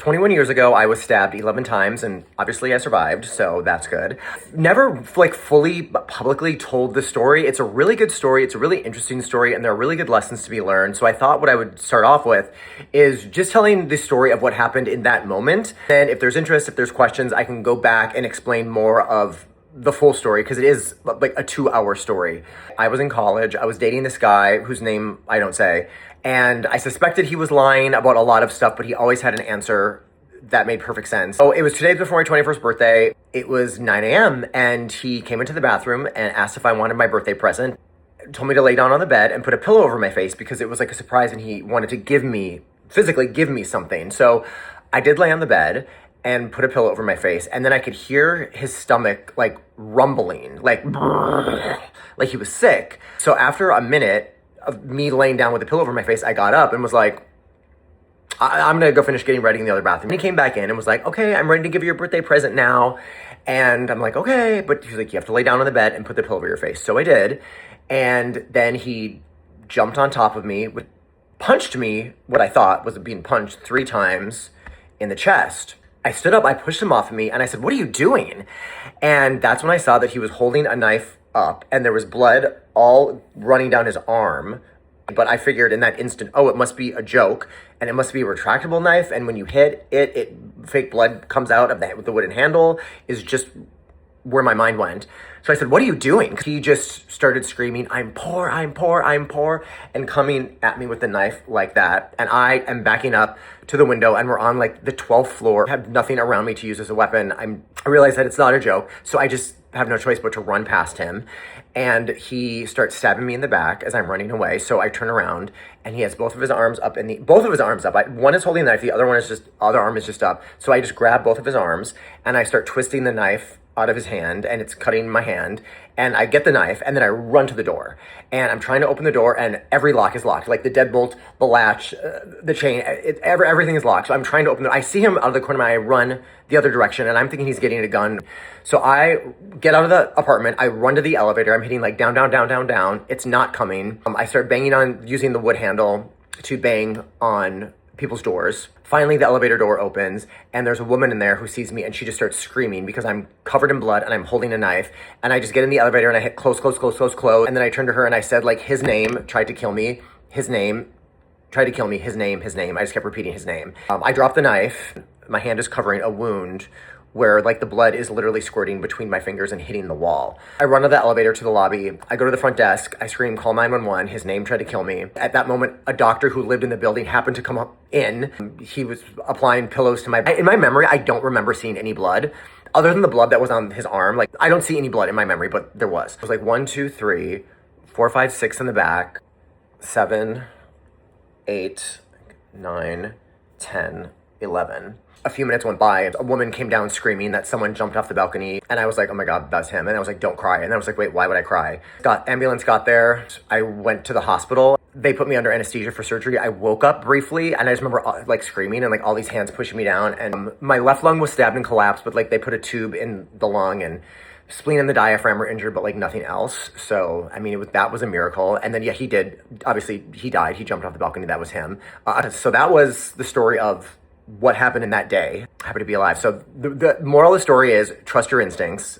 21 years ago, I was stabbed 11 times, and obviously I survived, so that's good. Never like fully publicly told the story. It's a really good story. It's a really interesting story, and there are really good lessons to be learned. So I thought what I would start off with is just telling the story of what happened in that moment. Then if there's interest, if there's questions, I can go back and explain more of the full story, because it is like a 2-hour story. I was in college. I was dating this guy whose name I don't say. And I suspected he was lying about a lot of stuff, but he always had an answer that made perfect sense. So it was 2 days before my 21st birthday. It was 9 a.m. and he came into the bathroom and asked if I wanted my birthday present. Told me to lay down on the bed and put a pillow over my face because it was like a surprise and he wanted to physically give me something. So I did lay on the bed and put a pillow over my face, and then I could hear his stomach like rumbling, like he was sick. So after a minute of me laying down with a pillow over my face, I got up and was like, I'm gonna go finish getting ready in the other bathroom. And he came back in and was like, okay, I'm ready to give you your birthday present now. And I'm like, okay, but he's like, you have to lay down on the bed and put the pillow over your face. So I did. And then he jumped on top of me, punched me, what I thought was being punched 3 times in the chest. I stood up, I pushed him off of me, and I said, what are you doing? And that's when I saw that he was holding a knife up, and there was blood all running down his arm. But I figured in that instant, oh, it must be a joke, and it must be a retractable knife, and when you hit it, fake blood comes out of the wooden handle, is just where my mind went. So I said, what are you doing? He just started screaming, I'm poor, I'm poor, I'm poor, and coming at me with the knife like that. And I am backing up to the window, and we're on like the 12th floor. I have nothing around me to use as a weapon. I realize that it's not a joke, so I just have no choice but to run past him. And he starts stabbing me in the back as I'm running away. So I turn around and he has both of his arms up one is holding the knife, the other arm is just up. So I just grab both of his arms and I start twisting the knife out of his hand, and it's cutting my hand, and I get the knife, and then I run to the door, and I'm trying to open the door, and every lock is locked, like the deadbolt, the latch, the chain, everything is locked. So I'm trying to open it. I see him out of the corner of my eye, I run the other direction, and I'm thinking he's getting a gun. So I get out of the apartment, I run to the elevator, I'm hitting like down, down, down, down, down. It's not coming. I start banging on, using the wood handle to bang on people's doors. Finally, the elevator door opens, and there's a woman in there who sees me, and she just starts screaming because I'm covered in blood and I'm holding a knife. And I just get in the elevator and I hit close, close, close, close, close. And then I turned to her and I said, like, his name tried to kill me, his name tried to kill me, his name, his name. I just kept repeating his name. I dropped the knife. My hand is covering a wound where like the blood is literally squirting between my fingers and hitting the wall. I run to the elevator to the lobby. I go to the front desk. I scream, call 911. His name tried to kill me. At that moment, a doctor who lived in the building happened to come in. He was applying pillows to in my memory, I don't remember seeing any blood. Other than the blood that was on his arm, like I don't see any blood in my memory, but there was. It was like 1, 2, 3, 4, 5, 6 in the back, 7, 8, 9, 10, 11. A few minutes went by, a woman came down screaming that someone jumped off the balcony, and I was like, oh my God, that's him. And I was like, don't cry. And I was like, wait, why would I cry? Ambulance got there. I went to the hospital. They put me under anesthesia for surgery. I woke up briefly, and I just remember like screaming and like all these hands pushing me down. And my left lung was stabbed and collapsed, but like they put a tube in the lung, and spleen and the diaphragm were injured, but like nothing else. So, I mean, that was a miracle. And then, yeah, he died. He jumped off the balcony. That was him. So that was the story of what happened in that day. Happy to be alive. So the moral of the story is trust your instincts.